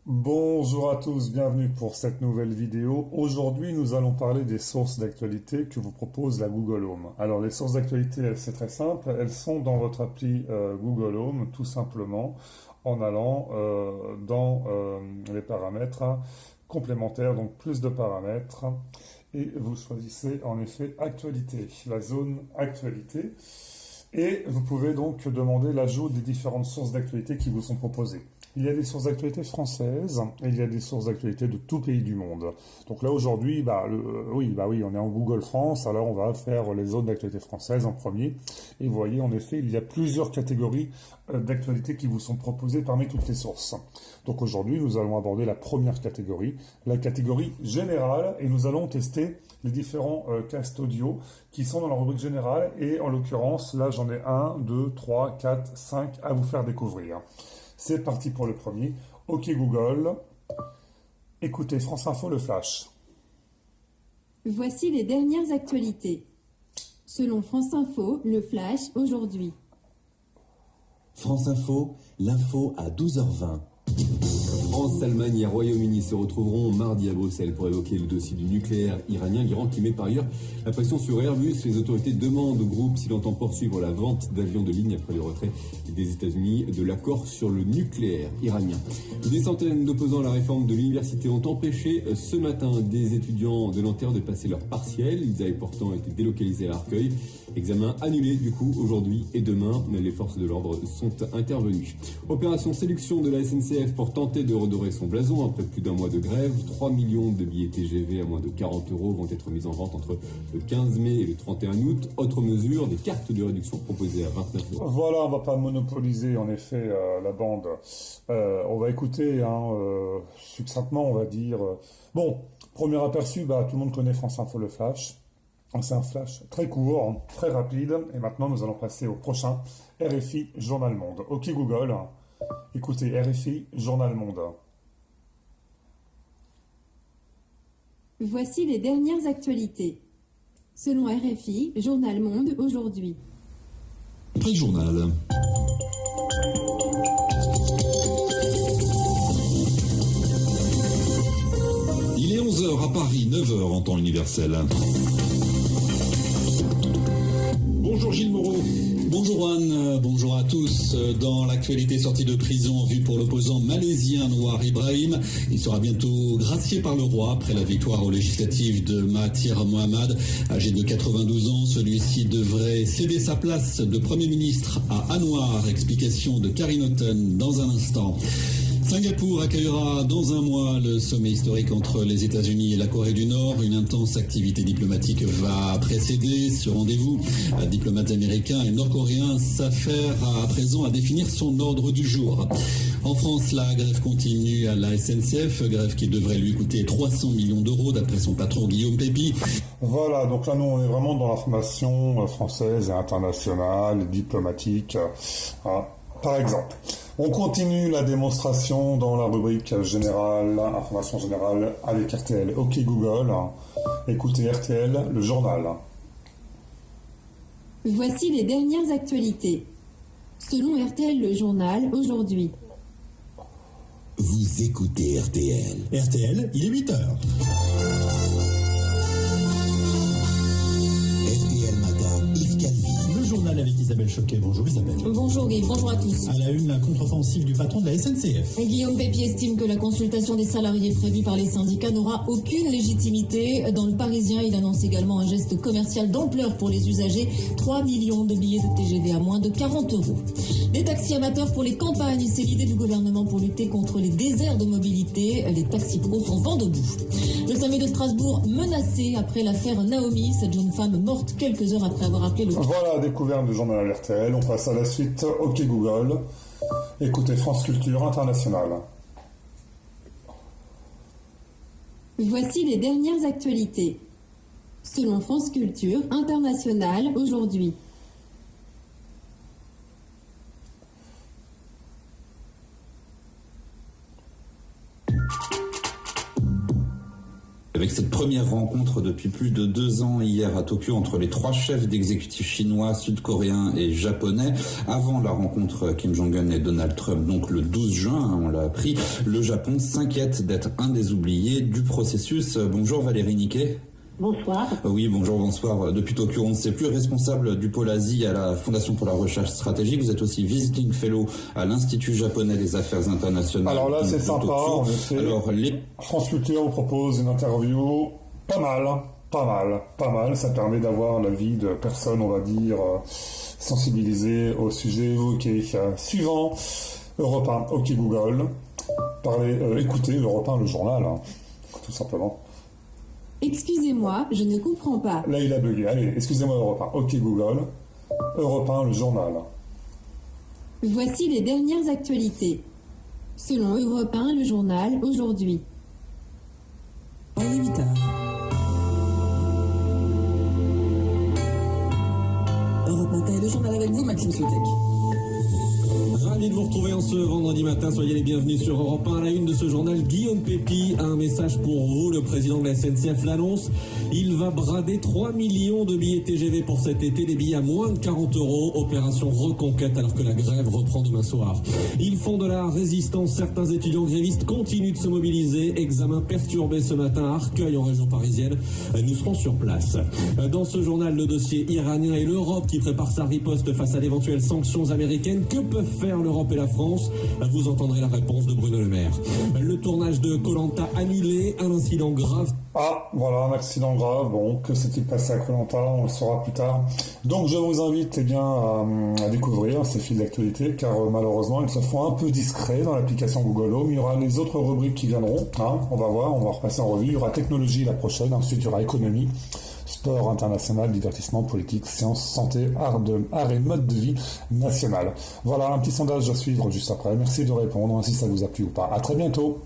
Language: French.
Bonjour à tous, bienvenue pour cette nouvelle vidéo. Aujourd'hui, nous allons parler des sources d'actualité que vous propose la Google Home. Alors, les sources d'actualité, c'est très simple, elles sont dans votre appli Google Home, tout simplement, en allant dans les paramètres complémentaires, donc plus de paramètres, et vous choisissez en effet Actualité, la zone Actualité. Et vous pouvez donc demander l'ajout des différentes sources d'actualité qui vous sont proposées. Il y a des sources d'actualité françaises et il y a des sources d'actualité de tout pays du monde. Donc là aujourd'hui, oui, on est en Google France, alors on va faire les zones d'actualité françaises en premier. Et vous voyez, en effet, il y a plusieurs catégories d'actualité qui vous sont proposées parmi toutes les sources. Donc aujourd'hui, nous allons aborder la première catégorie, la catégorie générale, et nous allons tester les différents casts audio qui sont dans la rubrique générale. Et en l'occurrence, là j'en ai 1, 2, 3, 4, 5 à vous faire découvrir. C'est parti pour le premier. OK Google, écoutez France Info le flash. Voici les dernières actualités. Selon France Info, le flash aujourd'hui. France Info, l'info à 12h20. France, Allemagne et Royaume-Uni se retrouveront mardi à Bruxelles pour évoquer le dossier du nucléaire iranien, l'Iran qui met par ailleurs la pression sur Airbus. Les autorités demandent au groupe s'il entend poursuivre la vente d'avions de ligne après le retrait des États-Unis de l'accord sur le nucléaire iranien. Des centaines d'opposants à la réforme de l'université ont empêché ce matin des étudiants de Nanterre de passer leur partiel. Ils avaient pourtant été délocalisés à Arcueil. Examen annulé du coup aujourd'hui et demain. Les forces de l'ordre sont intervenues. Opération séduction de la SNCF pour tenter de redorer son blason après plus d'un mois de grève. 3 millions de billets TGV à moins de 40 € vont être mis en vente entre le 15 mai et le 31 août. Autre mesure, des cartes de réduction proposées à 29 €. Voilà, on va pas monopoliser en effet la bande. On va écouter succinctement, on va dire. Bon, premier aperçu, tout le monde connaît France Info le flash. C'est un flash très court, très rapide. Et maintenant, nous allons passer au prochain. RFI, Journal Monde. OK Google, écoutez RFI, Journal Monde. Voici les dernières actualités. Selon RFI, Journal Monde aujourd'hui. Pré-journal. Il est 11h à Paris, 9h en temps universel. Bonjour Gilles Moreau. Bonjour Juan, bonjour à tous. Dans l'actualité, sortie de prison en vue pour l'opposant malaisien Noir Ibrahim. Il sera bientôt gracié par le roi après la victoire aux législatives de Mahathir Mohamad. Âgé de 92 ans, celui-ci devrait céder sa place de Premier ministre à Anwar. Explication de Karine Houghton dans un instant. Singapour accueillera dans un mois le sommet historique entre les États-Unis et la Corée du Nord. Une intense activité diplomatique va précéder ce rendez-vous. Diplomates américains et nord-coréens s'affairent à présent à définir son ordre du jour. En France, la grève continue à la SNCF, grève qui devrait lui coûter 300 millions d'euros d'après son patron Guillaume Pépi. Voilà, donc là nous on est vraiment dans l'information française et internationale, diplomatique, par exemple. On continue la démonstration dans la rubrique générale, information générale avec RTL. OK Google, écoutez RTL, le journal. Voici les dernières actualités. Selon RTL, le journal aujourd'hui. Vous écoutez RTL. RTL, il est 8h. RTL Matin, Yves Calvi. Le journal avec Isabelle Choquet. Bonjour Isabelle. Bonjour Guy, bonjour à tous. À la une, la contre-offensive du patron de la SNCF. Guillaume Pépi estime que la consultation des salariés prévue par les syndicats n'aura aucune légitimité. Dans le Parisien, il annonce également un geste commercial d'ampleur pour les usagers. 3 millions de billets de TGV à moins de 40 €. Des taxis amateurs pour les campagnes, c'est l'idée du gouvernement pour lutter contre les déserts de mobilité. Les taxis pros sont vent debout. Le sommet de Strasbourg menacé après l'affaire Naomi, cette jeune femme morte quelques heures après avoir appelé le... Voilà, découverte du journal RTL. On passe à la suite. OK Google, écoutez France Culture Internationale. Voici les dernières actualités. Selon France Culture Internationale aujourd'hui. avec cette première rencontre depuis plus de 2 ans hier à Tokyo entre les 3 chefs d'exécutifs chinois, sud-coréens et japonais. Avant la rencontre Kim Jong-un et Donald Trump, donc le 12 juin, on l'a appris, le Japon s'inquiète d'être un des oubliés du processus. Bonjour Valérie Niquet. Bonsoir. Oui, bonsoir. Depuis Tokyo, on ne sait plus, responsable du pôle Asie à la Fondation pour la recherche stratégique. Vous êtes aussi visiting fellow à l'Institut japonais des affaires internationales. Alors là, c'est sympa, en effet. Alors, France Culture vous propose une interview pas mal. Ça permet d'avoir l'avis de personnes, on va dire, sensibilisées au sujet évoqué. Suivant, Europe 1, OK Google. Écoutez Europe 1, le journal, tout simplement. Excusez-moi, je ne comprends pas. Là, il a bugué. Allez, excusez-moi Europe 1. OK Google. Europe 1, le journal. Voici les dernières actualités. Selon Europe 1, le journal, aujourd'hui. Olivier Vitard. Europe Matin, le journal avec vous, Maxime Soutek. Ravi de vous retrouver en ce vendredi matin. Soyez les bienvenus sur Europe 1. À la une de ce journal, Guillaume Pépi a un message pour vous. Le président de la SNCF l'annonce. Il va brader 3 millions de billets TGV pour cet été. Des billets à moins de 40 €. Opération reconquête alors que la grève reprend demain soir. Ils font de la résistance. Certains étudiants grévistes continuent de se mobiliser. Examen perturbé ce matin à Arcueil en région parisienne. Nous serons sur place. Dans ce journal, le dossier iranien et l'Europe qui prépare sa riposte face à d'éventuelles sanctions américaines. Que peuvent faire l'Europe et la France? Vous entendrez la réponse de Bruno Le Maire. Le tournage de Koh-Lanta annulé, un incident grave. Ah, voilà, un accident grave. Bon, que s'est-il passé à Koh-Lanta? On le saura plus tard. Donc, je vous invite à découvrir ces fils d'actualité, car malheureusement, ils se font un peu discrets dans l'application Google Home. Il y aura les autres rubriques qui viendront. On va voir, on va repasser en revue. Il y aura technologie la prochaine, ensuite il y aura économie, sport international, divertissement, politique, sciences, santé, art et mode de vie national. Voilà, un petit sondage à suivre juste après. Merci de répondre, si ça vous a plu ou pas. À très bientôt.